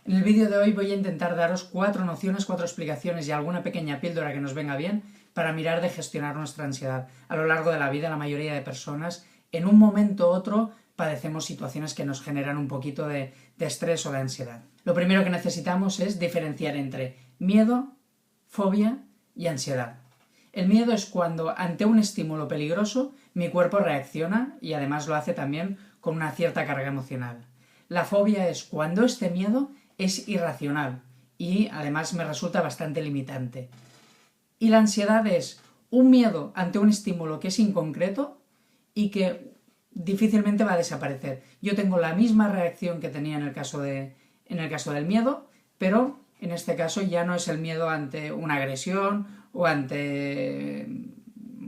En el vídeo de hoy voy a intentar daros 4 nociones, 4 explicaciones y alguna pequeña píldora que nos venga bien para mirar de gestionar nuestra ansiedad. A lo largo de la vida, la mayoría de personas, en un momento u otro, padecemos situaciones que nos generan un poquito de estrés o de ansiedad. Lo primero que necesitamos es diferenciar entre miedo, fobia y ansiedad. El miedo es cuando, ante un estímulo peligroso, mi cuerpo reacciona y además lo hace también con una cierta carga emocional. La fobia es cuando este miedo es irracional y además me resulta bastante limitante. Y la ansiedad es un miedo ante un estímulo que es inconcreto y que difícilmente va a desaparecer. Yo tengo la misma reacción que tenía en el caso del miedo, pero en este caso ya no es el miedo ante una agresión o ante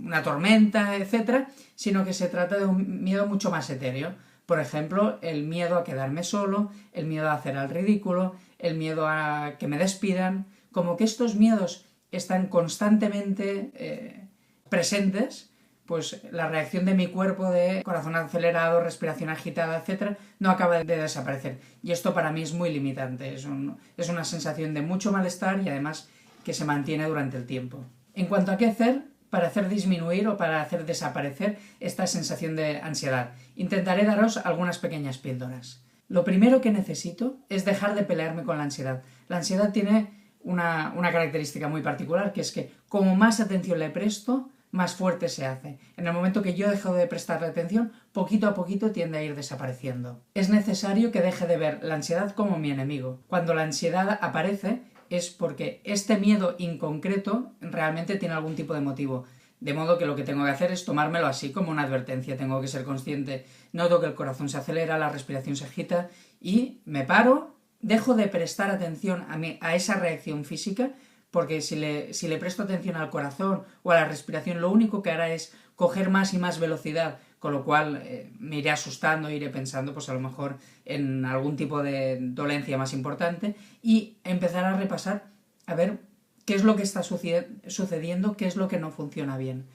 una tormenta, etc., sino que se trata de un miedo mucho más etéreo. Por ejemplo, el miedo a quedarme solo, el miedo a hacer el ridículo, el miedo a que me despidan, como que estos miedos están constantemente presentes, pues la reacción de mi cuerpo de corazón acelerado, respiración agitada, etc., no acaba de desaparecer. Y esto para mí es muy limitante, es una sensación de mucho malestar y además que se mantiene durante el tiempo. En cuanto a qué hacer para hacer disminuir o para hacer desaparecer esta sensación de ansiedad, intentaré daros algunas pequeñas píldoras. Lo primero que necesito es dejar de pelearme con la ansiedad. La ansiedad tiene una característica muy particular, que es que como más atención le presto, más fuerte se hace. En el momento que yo dejo de prestarle atención, poquito a poquito tiende a ir desapareciendo. Es necesario que deje de ver la ansiedad como mi enemigo. Cuando la ansiedad aparece, es porque este miedo inconcreto realmente tiene algún tipo de motivo. De modo que lo que tengo que hacer es tomármelo así, como una advertencia. Tengo que ser consciente, noto que el corazón se acelera, la respiración se agita y me paro, dejo de prestar atención a esa reacción física, porque si le presto atención al corazón o a la respiración, lo único que hará es coger más y más velocidad, con lo cual me iré asustando, iré pensando pues a lo mejor en algún tipo de dolencia más importante y empezar a repasar a ver qué es lo que está sucediendo, qué es lo que no funciona bien.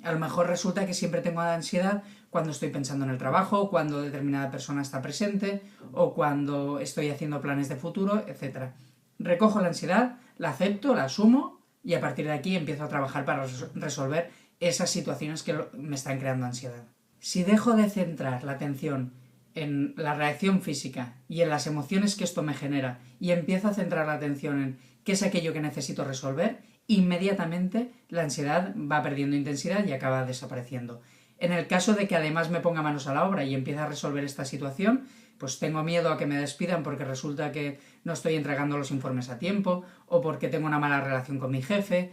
A lo mejor resulta que siempre tengo ansiedad cuando estoy pensando en el trabajo, cuando determinada persona está presente o cuando estoy haciendo planes de futuro, etc. Recojo la ansiedad, la acepto, la asumo y a partir de aquí empiezo a trabajar para resolver esas situaciones que me están creando ansiedad. Si dejo de centrar la atención en la reacción física y en las emociones que esto me genera y empiezo a centrar la atención en qué es aquello que necesito resolver, inmediatamente la ansiedad va perdiendo intensidad y acaba desapareciendo. En el caso de que además me ponga manos a la obra y empiece a resolver esta situación, pues tengo miedo a que me despidan porque resulta que no estoy entregando los informes a tiempo o porque tengo una mala relación con mi jefe,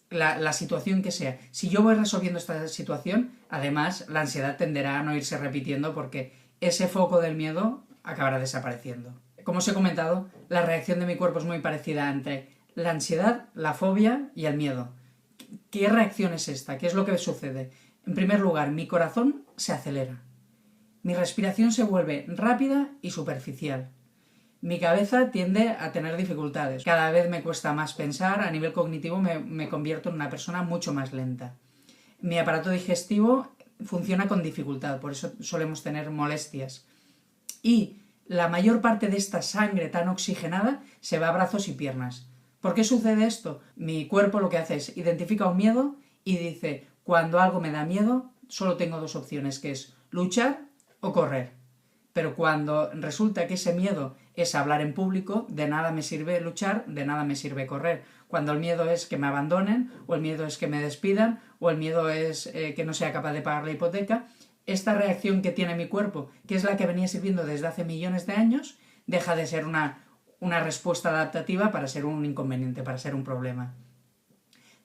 la situación que sea. Si yo voy resolviendo esta situación, además la ansiedad tenderá a no irse repitiendo porque ese foco del miedo acabará desapareciendo. Como os he comentado, la reacción de mi cuerpo es muy parecida entre la ansiedad, la fobia y el miedo. ¿Qué reacción es esta? ¿Qué es lo que sucede? En primer lugar, mi corazón se acelera. Mi respiración se vuelve rápida y superficial. Mi cabeza tiende a tener dificultades. Cada vez me cuesta más pensar, a nivel cognitivo me convierto en una persona mucho más lenta. Mi aparato digestivo funciona con dificultad, por eso solemos tener molestias. Y la mayor parte de esta sangre tan oxigenada se va a brazos y piernas. ¿Por qué sucede esto? Mi cuerpo lo que hace es identifica un miedo y dice, cuando algo me da miedo, solo tengo dos opciones, que es luchar o correr. Pero cuando resulta que ese miedo es hablar en público, de nada me sirve luchar, de nada me sirve correr. Cuando el miedo es que me abandonen, o el miedo es que me despidan, o el miedo es que no sea capaz de pagar la hipoteca, esta reacción que tiene mi cuerpo, que es la que venía sirviendo desde hace millones de años, deja de ser una respuesta adaptativa para ser un inconveniente, para ser un problema.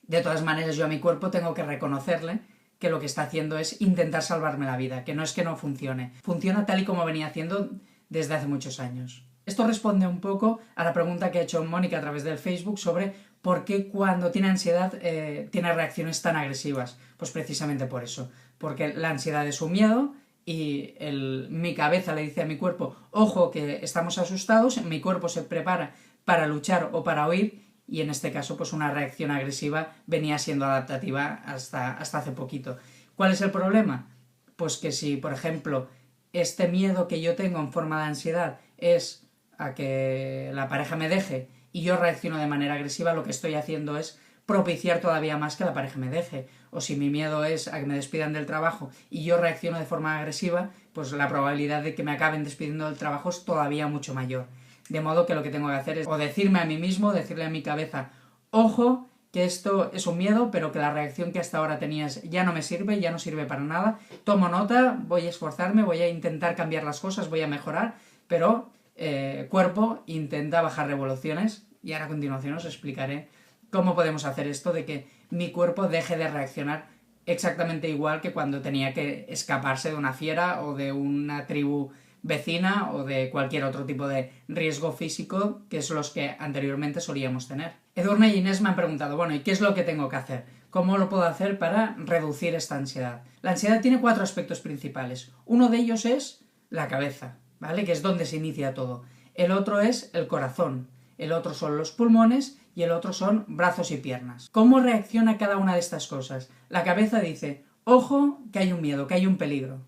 De todas maneras, yo a mi cuerpo tengo que reconocerle que lo que está haciendo es intentar salvarme la vida, que no es que no funcione. Funciona tal y como venía haciendo desde hace muchos años. Esto responde un poco a la pregunta que ha hecho Mónica a través del Facebook sobre por qué cuando tiene ansiedad tiene reacciones tan agresivas. Pues precisamente por eso, porque la ansiedad es un miedo y mi cabeza le dice a mi cuerpo, ojo que estamos asustados, mi cuerpo se prepara para luchar o para huir, y en este caso pues una reacción agresiva venía siendo adaptativa hasta hace poquito. ¿Cuál es el problema? Pues que si, por ejemplo, este miedo que yo tengo en forma de ansiedad es a que la pareja me deje y yo reacciono de manera agresiva, lo que estoy haciendo es propiciar todavía más que la pareja me deje. O si mi miedo es a que me despidan del trabajo y yo reacciono de forma agresiva, pues la probabilidad de que me acaben despidiendo del trabajo es todavía mucho mayor. De modo que lo que tengo que hacer es o decirme a mí mismo, decirle a mi cabeza, ojo, que esto es un miedo, pero que la reacción que hasta ahora tenías ya no me sirve, ya no sirve para nada. Tomo nota, voy a esforzarme, voy a intentar cambiar las cosas, voy a mejorar, pero cuerpo, intenta bajar revoluciones y ahora a continuación os explicaré cómo podemos hacer esto de que mi cuerpo deje de reaccionar exactamente igual que cuando tenía que escaparse de una fiera o de una tribu vecina o de cualquier otro tipo de riesgo físico que es los que anteriormente solíamos tener. Edurne y Inés me han preguntado, bueno, ¿y qué es lo que tengo que hacer? ¿Cómo lo puedo hacer para reducir esta ansiedad? La ansiedad tiene 4 aspectos principales. Uno de ellos es la cabeza, ¿vale? Que es donde se inicia todo. El otro es el corazón, el otro son los pulmones y el otro son brazos y piernas. ¿Cómo reacciona cada una de estas cosas? La cabeza dice, ojo, que hay un miedo, que hay un peligro.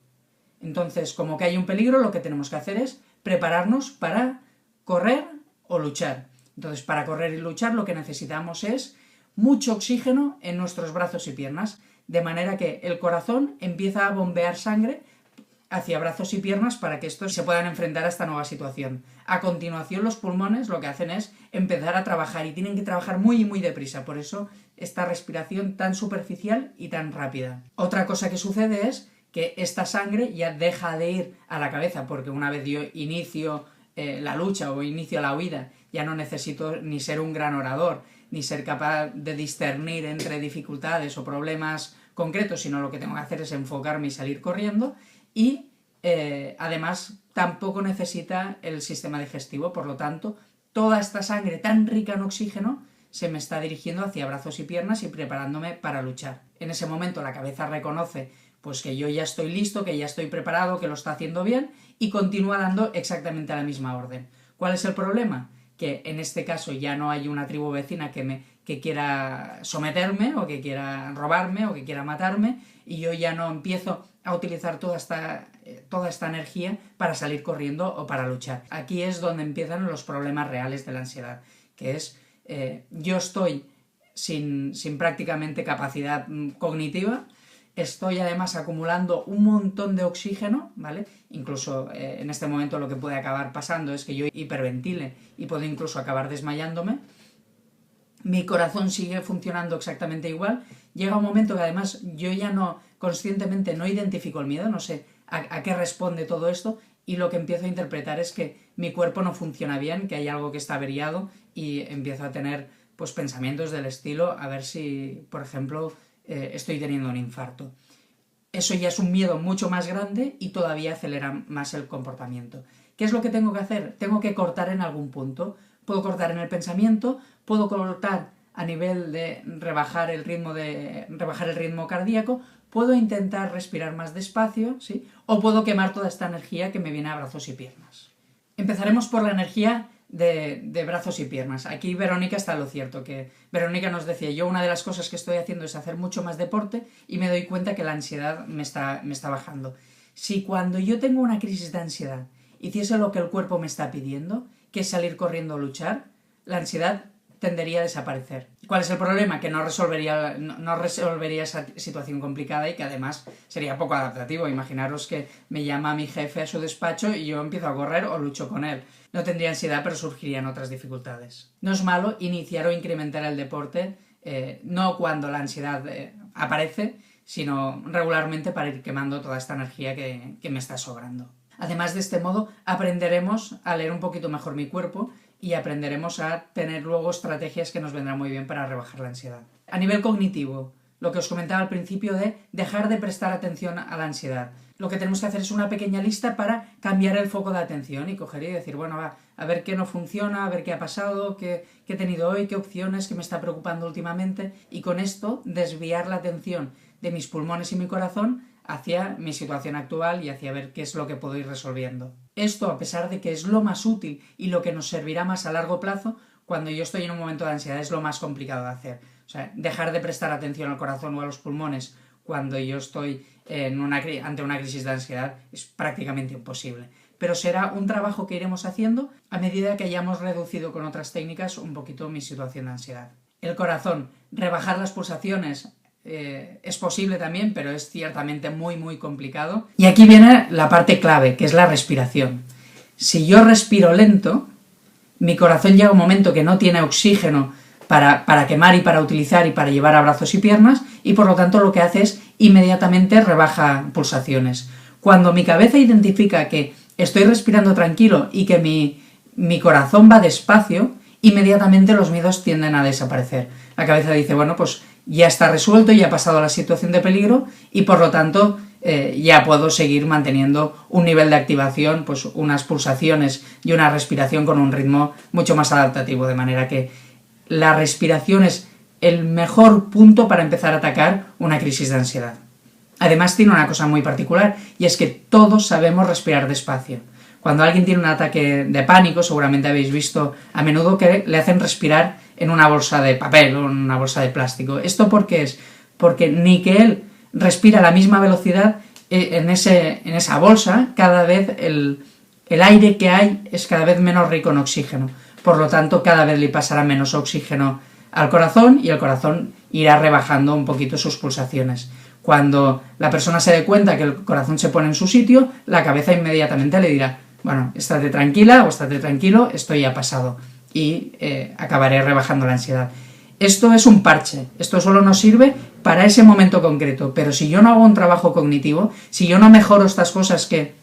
Entonces, como que hay un peligro, lo que tenemos que hacer es prepararnos para correr o luchar. Entonces, para correr y luchar lo que necesitamos es mucho oxígeno en nuestros brazos y piernas, de manera que el corazón empieza a bombear sangre hacia brazos y piernas para que estos se puedan enfrentar a esta nueva situación. A continuación, los pulmones lo que hacen es empezar a trabajar y tienen que trabajar muy deprisa, por eso esta respiración tan superficial y tan rápida. Otra cosa que sucede es que esta sangre ya deja de ir a la cabeza, porque una vez yo inicio la lucha o inicio la huida, ya no necesito ni ser un gran orador, ni ser capaz de discernir entre dificultades o problemas concretos, sino lo que tengo que hacer es enfocarme y salir corriendo, y además tampoco necesita el sistema digestivo, por lo tanto, toda esta sangre tan rica en oxígeno se me está dirigiendo hacia brazos y piernas y preparándome para luchar. En ese momento la cabeza reconoce pues que yo ya estoy listo, que ya estoy preparado, que lo está haciendo bien y continúa dando exactamente la misma orden. ¿Cuál es el problema? Que en este caso ya no hay una tribu vecina que quiera someterme o que quiera robarme o que quiera matarme y yo ya no empiezo a utilizar toda esta energía para salir corriendo o para luchar. Aquí es donde empiezan los problemas reales de la ansiedad, que es yo estoy sin prácticamente capacidad cognitiva, estoy además acumulando un montón de oxígeno, ¿vale? Incluso en este momento lo que puede acabar pasando es que yo hiperventile y puedo incluso acabar desmayándome. Mi corazón sigue funcionando exactamente igual. Llega un momento que además yo ya no, conscientemente no identifico el miedo, no sé a qué responde todo esto, y lo que empiezo a interpretar es que mi cuerpo no funciona bien, que hay algo que está averiado, y empiezo a tener pues pensamientos del estilo, a ver si, por ejemplo, estoy teniendo un infarto. Eso ya es un miedo mucho más grande y todavía acelera más el comportamiento. ¿Qué es lo que tengo que hacer? Tengo que cortar en algún punto. Puedo cortar en el pensamiento, puedo cortar a nivel de rebajar el ritmo cardíaco, puedo intentar respirar más despacio, ¿sí? O puedo quemar toda esta energía que me viene a brazos y piernas. Empezaremos por la energía de brazos y piernas. Aquí Verónica está lo cierto, que Verónica nos decía, yo una de las cosas que estoy haciendo es hacer mucho más deporte y me doy cuenta que la ansiedad me está bajando. Si cuando yo tengo una crisis de ansiedad hiciese lo que el cuerpo me está pidiendo, que es salir corriendo a luchar, la ansiedad tendería a desaparecer. ¿Cuál es el problema? Que no resolvería esa situación complicada y que además sería poco adaptativo. Imaginaros que me llama mi jefe a su despacho y yo empiezo a correr o lucho con él. No tendría ansiedad, pero surgirían otras dificultades. No es malo iniciar o incrementar el deporte, no cuando la ansiedad aparece, sino regularmente para ir quemando toda esta energía que me está sobrando. Además, de este modo, aprenderemos a leer un poquito mejor mi cuerpo y aprenderemos a tener luego estrategias que nos vendrán muy bien para rebajar la ansiedad. A nivel cognitivo, lo que os comentaba al principio de dejar de prestar atención a la ansiedad. Lo que tenemos que hacer es una pequeña lista para cambiar el foco de atención y coger y decir, bueno, va, a ver qué no funciona, a ver qué ha pasado, qué he tenido hoy, qué opciones, qué me está preocupando últimamente, y con esto desviar la atención de mis pulmones y mi corazón hacia mi situación actual y hacia ver qué es lo que puedo ir resolviendo. Esto, a pesar de que es lo más útil y lo que nos servirá más a largo plazo, cuando yo estoy en un momento de ansiedad es lo más complicado de hacer. O sea, dejar de prestar atención al corazón o a los pulmones cuando yo estoy ante una crisis de ansiedad es prácticamente imposible. pero será un trabajo que iremos haciendo a medida que hayamos reducido con otras técnicas un poquito mi situación de ansiedad. El corazón, rebajar las pulsaciones es posible también, pero es ciertamente muy complicado. Y aquí viene la parte clave, que es la respiración. Si yo respiro lento, mi corazón llega a un momento que no tiene oxígeno para quemar y para utilizar y para llevar a brazos y piernas, y por lo tanto lo que hace es inmediatamente rebaja pulsaciones. Cuando mi cabeza identifica que estoy respirando tranquilo y que mi corazón va despacio, inmediatamente los miedos tienden a desaparecer. La cabeza dice, bueno, pues ya está resuelto, ya ha pasado la situación de peligro y por lo tanto ya puedo seguir manteniendo un nivel de activación, pues unas pulsaciones y una respiración con un ritmo mucho más adaptativo, de manera que la respiración es el mejor punto para empezar a atacar una crisis de ansiedad. Además tiene una cosa muy particular, y es que todos sabemos respirar despacio. Cuando alguien tiene un ataque de pánico, seguramente habéis visto a menudo que le hacen respirar en una bolsa de papel o en una bolsa de plástico. ¿Esto por qué es? Porque ni que él respira a la misma velocidad en esa bolsa, cada vez el aire que hay es cada vez menos rico en oxígeno. Por lo tanto, cada vez le pasará menos oxígeno al corazón y el corazón irá rebajando un poquito sus pulsaciones. Cuando la persona se dé cuenta que el corazón se pone en su sitio, la cabeza inmediatamente le dirá, bueno, estate tranquila o estate tranquilo, esto ya ha pasado, y acabaré rebajando la ansiedad. Esto es un parche, esto solo nos sirve para ese momento concreto, pero si yo no hago un trabajo cognitivo, si yo no mejoro estas cosas que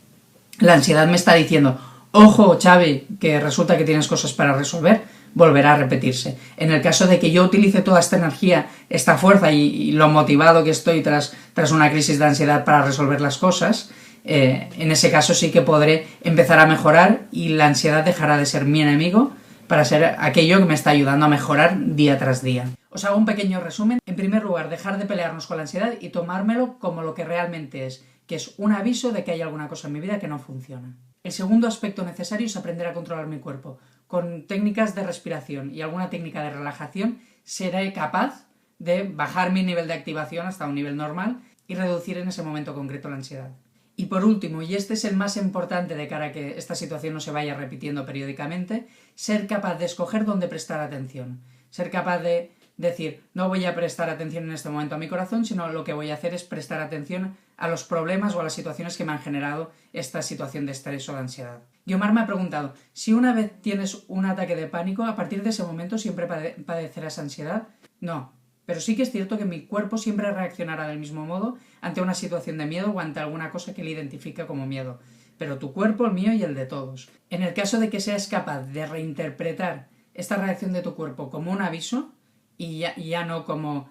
la ansiedad me está diciendo, ojo, Xavi, que resulta que tienes cosas para resolver, volverá a repetirse. En el caso de que yo utilice toda esta energía, esta fuerza y lo motivado que estoy tras una crisis de ansiedad para resolver las cosas, en ese caso sí que podré empezar a mejorar y la ansiedad dejará de ser mi enemigo para ser aquello que me está ayudando a mejorar día tras día. Os hago un pequeño resumen. En primer lugar, dejar de pelearnos con la ansiedad y tomármelo como lo que realmente es, que es un aviso de que hay alguna cosa en mi vida que no funciona. El segundo aspecto necesario es aprender a controlar mi cuerpo. Con técnicas de respiración y alguna técnica de relajación seré capaz de bajar mi nivel de activación hasta un nivel normal y reducir en ese momento concreto la ansiedad. Y por último, y este es el más importante de cara a que esta situación no se vaya repitiendo periódicamente, ser capaz de escoger dónde prestar atención. Ser capaz de decir, no voy a prestar atención en este momento a mi corazón, sino lo que voy a hacer es prestar atención a los problemas o a las situaciones que me han generado esta situación de estrés o de ansiedad. Guiomar me ha preguntado, si una vez tienes un ataque de pánico, ¿a partir de ese momento siempre padecerás ansiedad? No, pero sí que es cierto que mi cuerpo siempre reaccionará del mismo modo ante una situación de miedo o ante alguna cosa que él identifica como miedo. Pero tu cuerpo, el mío y el de todos. En el caso de que seas capaz de reinterpretar esta reacción de tu cuerpo como un aviso, y ya no como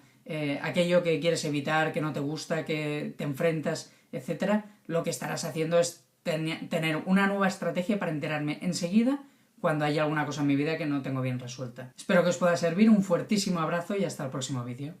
aquello que quieres evitar, que no te gusta, que te enfrentas, etc., lo que estarás haciendo es tener una nueva estrategia para enterarme enseguida cuando haya alguna cosa en mi vida que no tengo bien resuelta. Espero que os pueda servir, un fuertísimo abrazo y hasta el próximo vídeo.